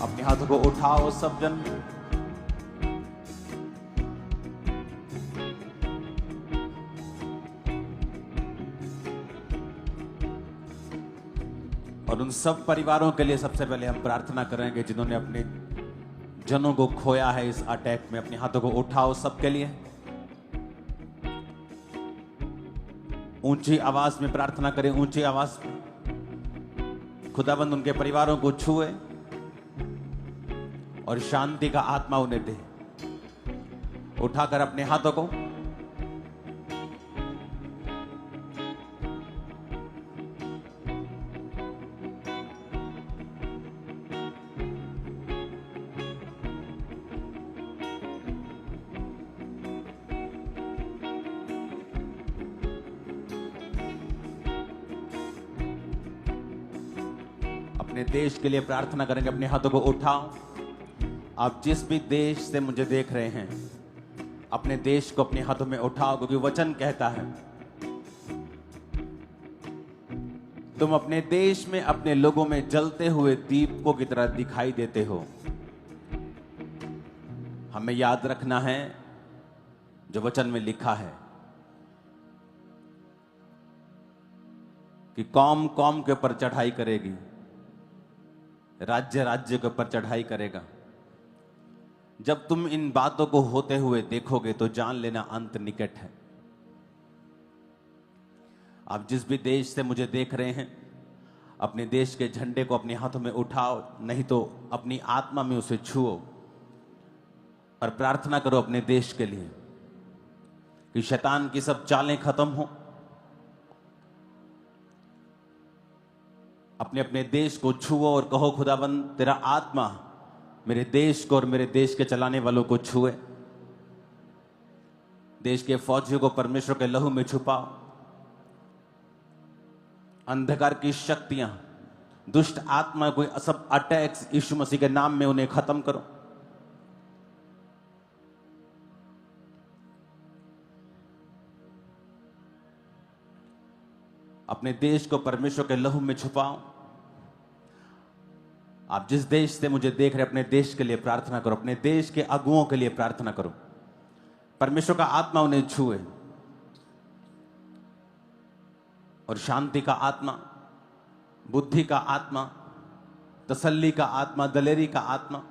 अपने हाथों को उठाओ सब जन। और उन सब परिवारों के लिए सबसे पहले हम प्रार्थना करेंगे जिन्होंने अपने जनों को खोया है इस अटैक में। अपने हाथों को उठाओ सबके लिए। ऊंची आवाज में प्रार्थना करें, ऊंची आवाज में। खुदाबंद उनके परिवारों को छुए और शांति का आत्मा उन्हें दे। उठाकर अपने हाथों को अपने देश के लिए प्रार्थना करेंगे। अपने हाथों को उठाओ। आप जिस भी देश से मुझे देख रहे हैं, अपने देश को अपने हाथों में उठाओ, क्योंकि वचन कहता है तुम अपने देश में अपने लोगों में जलते हुए दीपकों की तरह दिखाई देते हो। हमें याद रखना है जो वचन में लिखा है कि कौम कौम के ऊपर चढ़ाई करेगी, राज्य राज्य के ऊपर चढ़ाई करेगा। जब तुम इन बातों को होते हुए देखोगे तो जान लेना अंत निकट है। आप जिस भी देश से मुझे देख रहे हैं, अपने देश के झंडे को अपने हाथों में उठाओ, नहीं तो अपनी आत्मा में उसे छुओ और प्रार्थना करो अपने देश के लिए कि शैतान की सब चालें खत्म हो। अपने अपने देश को छुओ और कहो खुदाबंद तेरा आत्मा मेरे देश को और मेरे देश के चलाने वालों को छुए। देश के फौजियों को परमेश्वर के लहू में छुपाओ। अंधकार की शक्तियां, दुष्ट आत्मा, कोई सब अटैक्स यीशु मसीह के नाम में उन्हें खत्म करो। अपने देश को परमेश्वर के लहू में छुपाओ। आप जिस देश से मुझे देख रहे हैं, अपने देश के लिए प्रार्थना करो। अपने देश के अगुओं के लिए प्रार्थना करो। परमेश्वर का आत्मा उन्हें छुए और शांति का आत्मा, बुद्धि का आत्मा, तसल्ली का आत्मा, दलेरी का आत्मा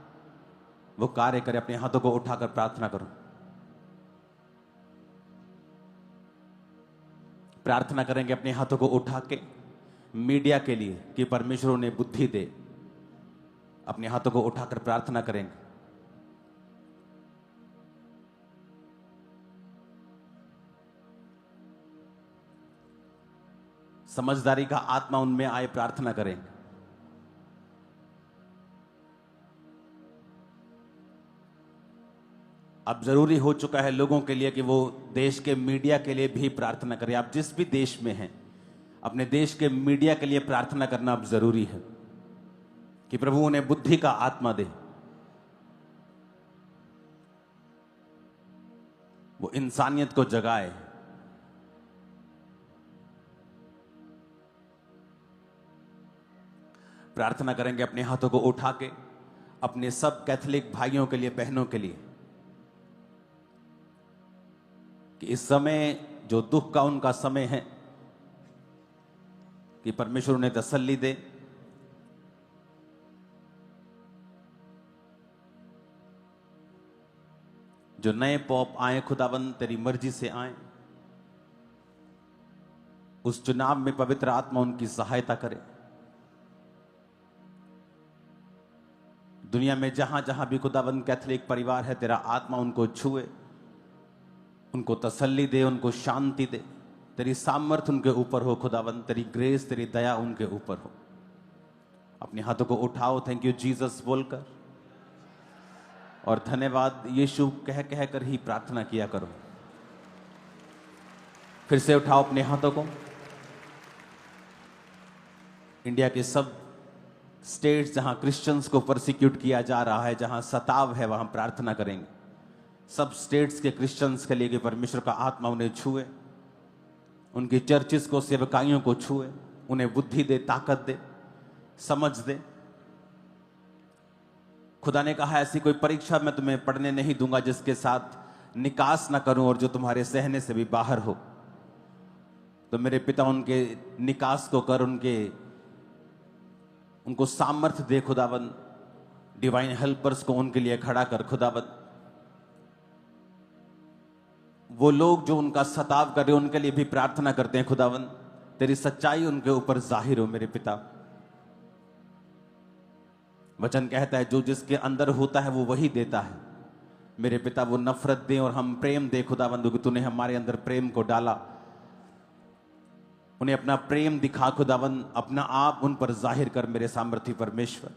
वो कार्य करे। अपने हाथों को उठाकर प्रार्थना करो। प्रार्थना करेंगे अपने हाथों को उठा के मीडिया के लिए कि परमेश्वर उन्हें बुद्धि दे। अपने हाथों को उठाकर प्रार्थना करेंगे। समझदारी का आत्मा उनमें आए, प्रार्थना करेंगे। अब जरूरी हो चुका है लोगों के लिए कि वो देश के मीडिया के लिए भी प्रार्थना करें। आप जिस भी देश में हैं, अपने देश के मीडिया के लिए प्रार्थना करना अब जरूरी है कि प्रभु उन्हें बुद्धि का आत्मा दे। वो इंसानियत को जगाए। प्रार्थना करेंगे अपने हाथों को उठा के अपने सब कैथोलिक भाइयों के लिए, बहनों के लिए कि इस समय जो दुख का उनका समय है, कि परमेश्वर उन्हें तसल्ली दे। जो नए पॉप आए, खुदाबंद तेरी मर्जी से आए। उस चुनाव में पवित्र आत्मा उनकी सहायता करे। दुनिया में जहां जहां भी खुदाबंद कैथोलिक परिवार है, तेरा आत्मा उनको छुए, उनको तसल्ली दे, उनको शांति दे। तेरी सामर्थ उनके ऊपर हो खुदाबंद, तेरी ग्रेस, तेरी दया उनके ऊपर हो। अपने हाथों को उठाओ, थैंक यू जीसस बोलकर, और धन्यवाद यीशु कह कह कर ही प्रार्थना किया करो। फिर से उठाओ अपने हाथों को। इंडिया के सब स्टेट्स जहां क्रिश्चियंस को परसिक्यूट किया जा रहा है, जहां सताव है, वहां प्रार्थना करेंगे। सब स्टेट्स के क्रिश्चियंस के लिए कि परमेश्वर का आत्मा उन्हें छुए, उनकी चर्चिस को, सेवकाइयों को छुए, उन्हें बुद्धि दे, ताकत दे, समझ दे। खुदा ने कहा ऐसी कोई परीक्षा मैं तुम्हें पढ़ने नहीं दूंगा जिसके साथ निकास ना करूं और जो तुम्हारे सहने से भी बाहर हो। तो मेरे पिता उनके निकास को कर, उनको सामर्थ्य दे खुदावन, डिवाइन हेल्पर्स को उनके लिए खड़ा कर खुदावन। वो लोग जो उनका सताव कर रहे हैं उनके लिए भी प्रार्थना करते हैं खुदावन, तेरी सच्चाई उनके ऊपर जाहिर हो मेरे पिता। वचन कहता है जो जिसके अंदर होता है वो वही देता है मेरे पिता। वो नफरत दे और हम प्रेम दे खुदावन, क्योंकि तूने हमारे अंदर प्रेम को डाला। उन्हें अपना प्रेम दिखा खुदावन, अपना आप उन पर जाहिर कर मेरे सामर्थ्य परमेश्वर।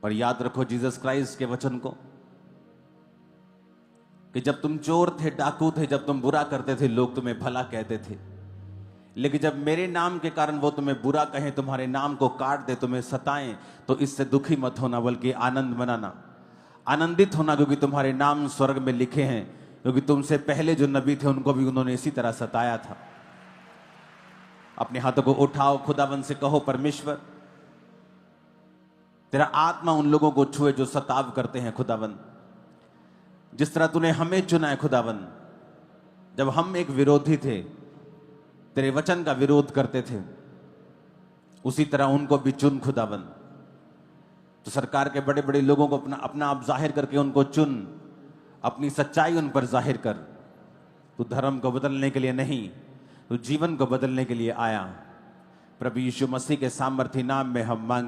और याद रखो जीसस क्राइस्ट के वचन को कि जब तुम चोर थे, डाकू थे, जब तुम बुरा करते थे, लोग तुम्हें भला कहते थे। लेकिन जब मेरे नाम के कारण वो तुम्हें बुरा कहें, तुम्हारे नाम को काट दे, तुम्हें सताएं, तो इससे दुखी मत होना बल्कि आनंद मनाना, आनंदित होना, क्योंकि तुम्हारे नाम स्वर्ग में लिखे हैं। क्योंकि तुमसे पहले जो नबी थे उनको भी उन्होंने इसी तरह सताया था। अपने हाथों को उठाओ, खुदावन से कहो परमेश्वर तेरा आत्मा उन लोगों को छुए जो सताव करते हैं खुदावन। जिस तरह तूने हमें चुना है खुदावन, जब हम एक विरोधी थे, तेरे वचन का विरोध करते थे, उसी तरह उनको भी चुन खुदावन। तो सरकार के बड़े बड़े लोगों को अपना आप जाहिर करके उनको चुन, अपनी सच्चाई उन पर जाहिर कर। तू धर्म को बदलने के लिए नहीं, तू जीवन को बदलने के लिए आया। प्रभु यीशु मसीह के सामर्थ्य नाम में हम मांग